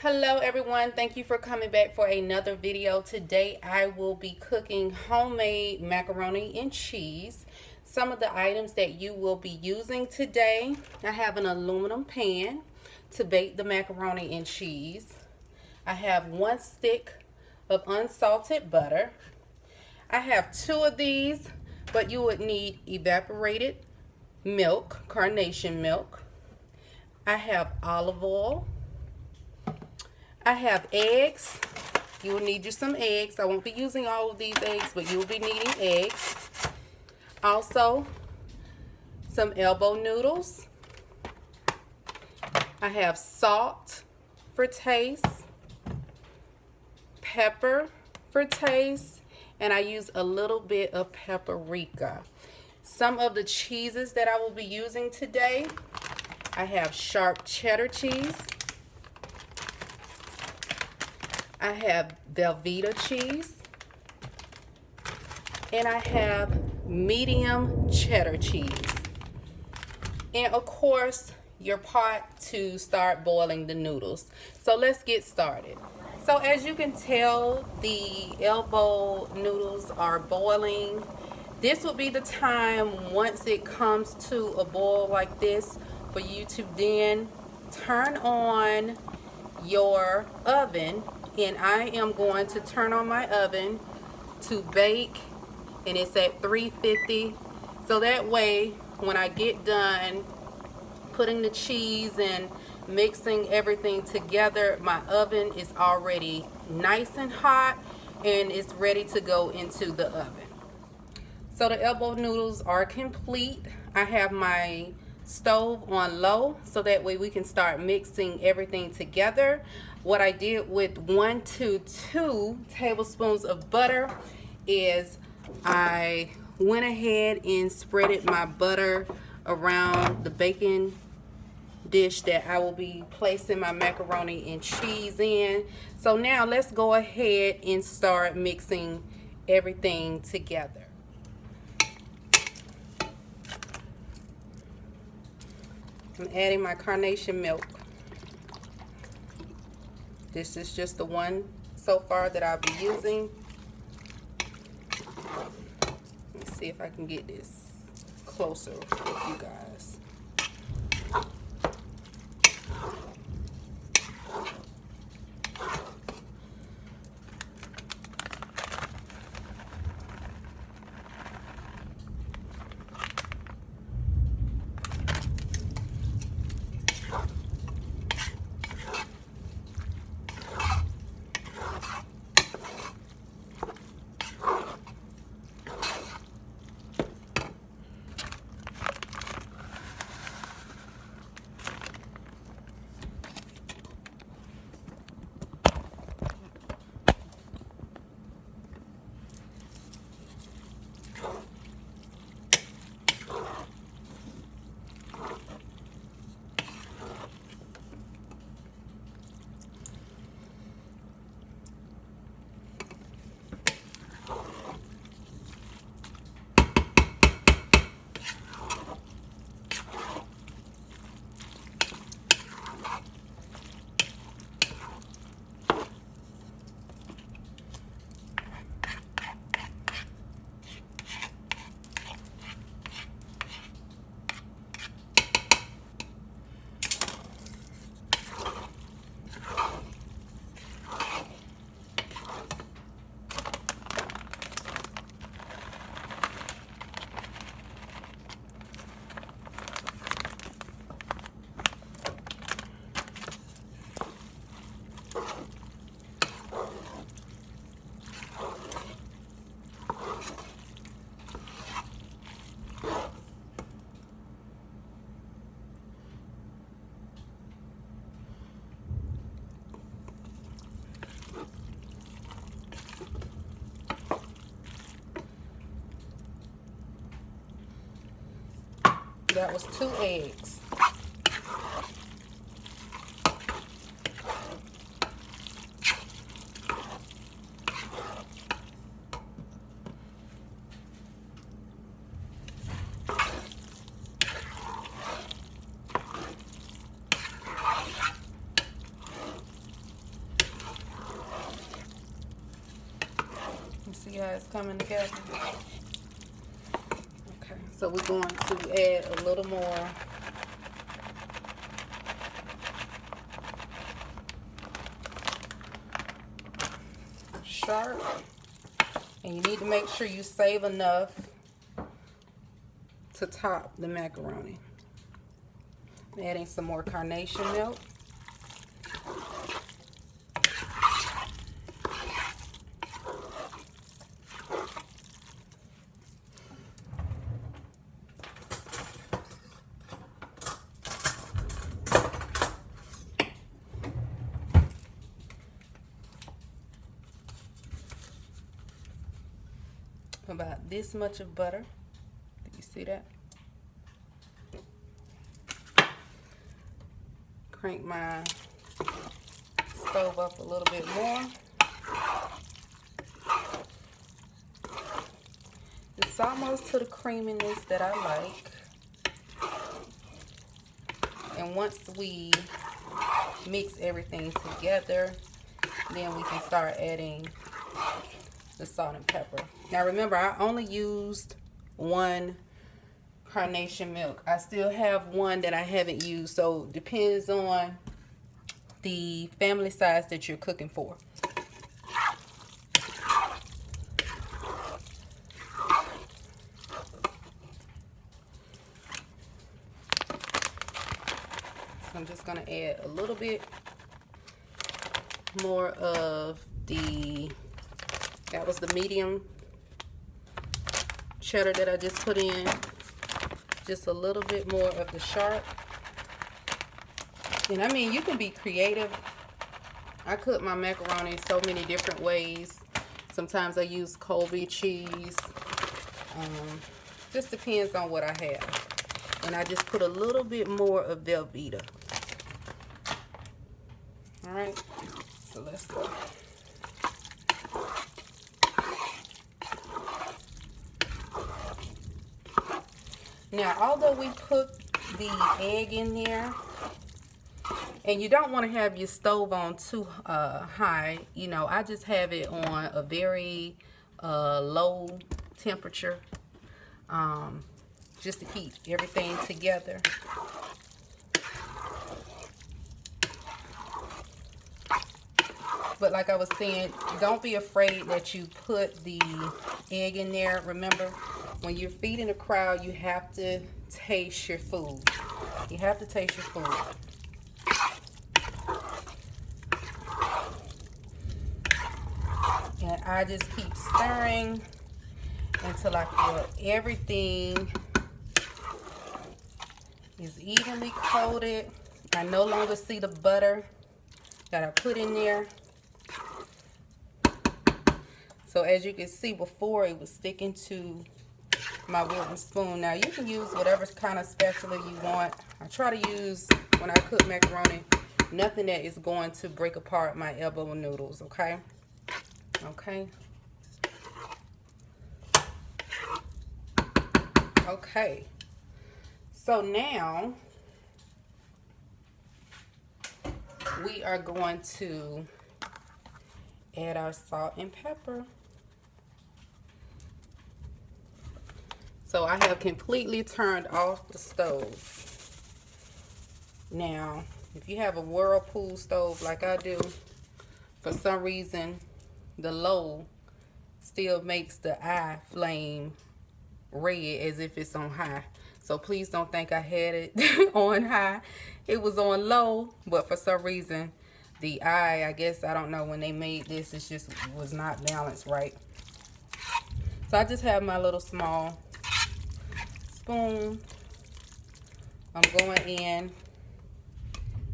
Hello everyone, thank you for coming back for another video. Today I will be cooking homemade macaroni and cheese. Some of the items that you will be using today: I have an aluminum pan to bake the macaroni and cheese. I have 1 stick of unsalted butter. I have 2 of these, but you would need evaporated milk, carnation milk. I have olive oil. I have eggs. You will need you some eggs. I won't be using all of these eggs, but you will be needing eggs. Also, some elbow noodles. I have salt for taste, pepper for taste, and I use a little bit of paprika. Some of the cheeses that I will be using today: I have sharp cheddar cheese. I have Velveeta cheese, and I have medium cheddar cheese, and of course your pot to start boiling the noodles. So let's get started. So as you can tell, the elbow noodles are boiling. This will be the time, once it comes to a boil like this, for you to then turn on your oven. And I am going to turn on my oven to bake, and it's at 350. So that way, when I get done putting the cheese and mixing everything together, my oven is already nice and hot and it's ready to go into the oven. So the elbow noodles are complete. I have my stove on low so that way we can start mixing everything together. What I did with 1 to 2 tablespoons of butter is I went ahead and spreaded my butter around the baking dish that I will be placing my macaroni and cheese in. So now let's go ahead and start mixing everything together. I'm adding my carnation milk. This is just the one so far that I'll be using. Let me see if I can get this closer with you guys. That was 2 eggs. see how it's coming together? Okay, so we're going to add a little more sharp, and you need to make sure you save enough to top the macaroni. I'm adding some more carnation milk. About this much of butter. Do you see that? Crank my stove up a little bit more. It's almost to the creaminess that I like. And once we mix everything together, then we can start adding the salt and pepper. Now remember, I only used one carnation milk. I still have one that I haven't used, so depends on the family size that you're cooking for. So I'm just going to add a little bit more of that was the medium cheddar that I just put in. Just a little bit more of the sharp. And I mean, you can be creative. I cook my macaroni so many different ways. Sometimes I use Colby cheese. Just depends on what I have. And I just put a little bit more of Velveeta. Alright, so let's go. Now, although we put the egg in there, and you don't want to have your stove on too high, you know, I just have it on a very low temperature, just to keep everything together. But like I was saying, don't be afraid that you put the egg in there. Remember, when you're feeding a crowd, you have to taste your food. You have to taste your food. And I just keep stirring until I feel everything is evenly coated. I no longer see the butter that I put in there. So as you can see, before it was sticking to my wooden spoon. Now you can use whatever kind of spatula you want. I try to use, when I cook macaroni, nothing that is going to break apart my elbow noodles, okay? Okay. Okay. So now we are going to add our salt and pepper. So I have completely turned off the stove. Now, if you have a Whirlpool stove like I do, for some reason, the low still makes the eye flame red as if it's on high. So please don't think I had it on high. It was on low, but for some reason, the eye, I guess, I don't know, when they made this, it just was not balanced right. So I just have my little small spoon. I'm going in,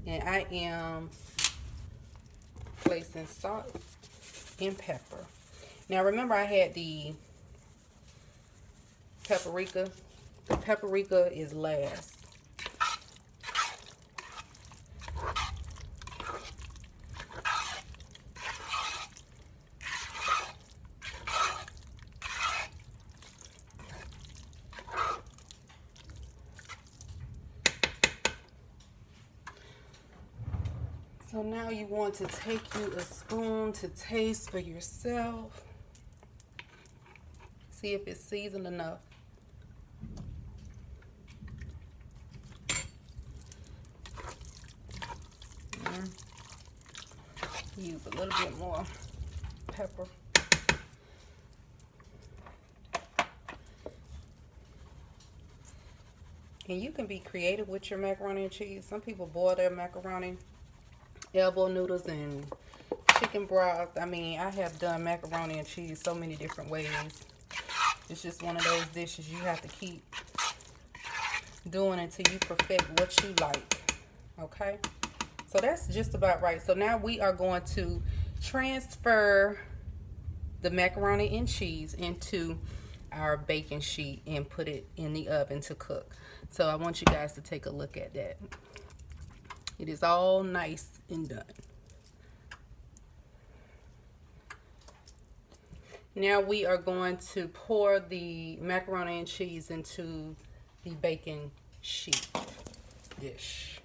and I am placing salt and pepper. Now remember, I had the paprika. The paprika is last. So now you want to take you a spoon to taste for yourself. See if it's seasoned enough. Use a little bit more pepper. And you can be creative with your macaroni and cheese. Some people boil their macaroni, elbow noodles, and chicken broth. I mean, I have done macaroni and cheese so many different ways. It's just one of those dishes you have to keep doing until you perfect what you like. Okay? So that's just about right. So now we are going to transfer the macaroni and cheese into our baking sheet and put it in the oven to cook. So I want you guys to take a look at that. It is all nice and done. Now we are going to pour the macaroni and cheese into the baking sheet dish.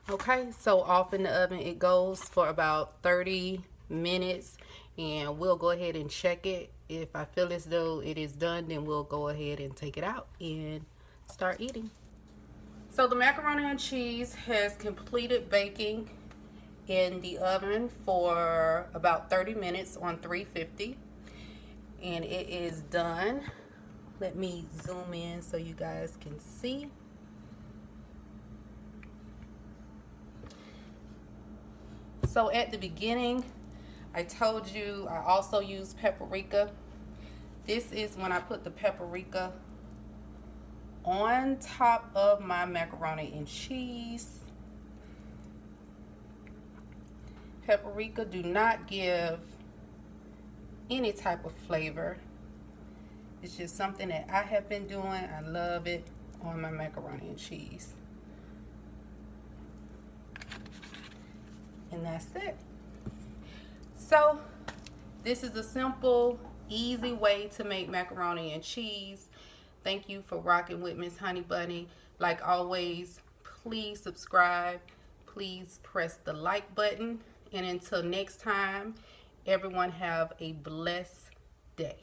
Okay, so off in the oven it goes for about 30 minutes, and we'll go ahead and check it. If I feel as though it is done, then we'll go ahead and take it out and start eating. So the macaroni and cheese has completed baking in the oven for about 30 minutes on 350, and it is done. Let me zoom in so you guys can see. So at the beginning, I told you I also use paprika. This is when I put the paprika on top of my macaroni and cheese. Paprika do not give any type of flavor. It's just something that I have been doing. I love it on my macaroni and cheese. And that's it. So this is a simple, easy way to make macaroni and cheese. Thank you for rocking with Miss Honey Bunny. Like always, please subscribe. Please press the like button. And until next time, everyone have a blessed day.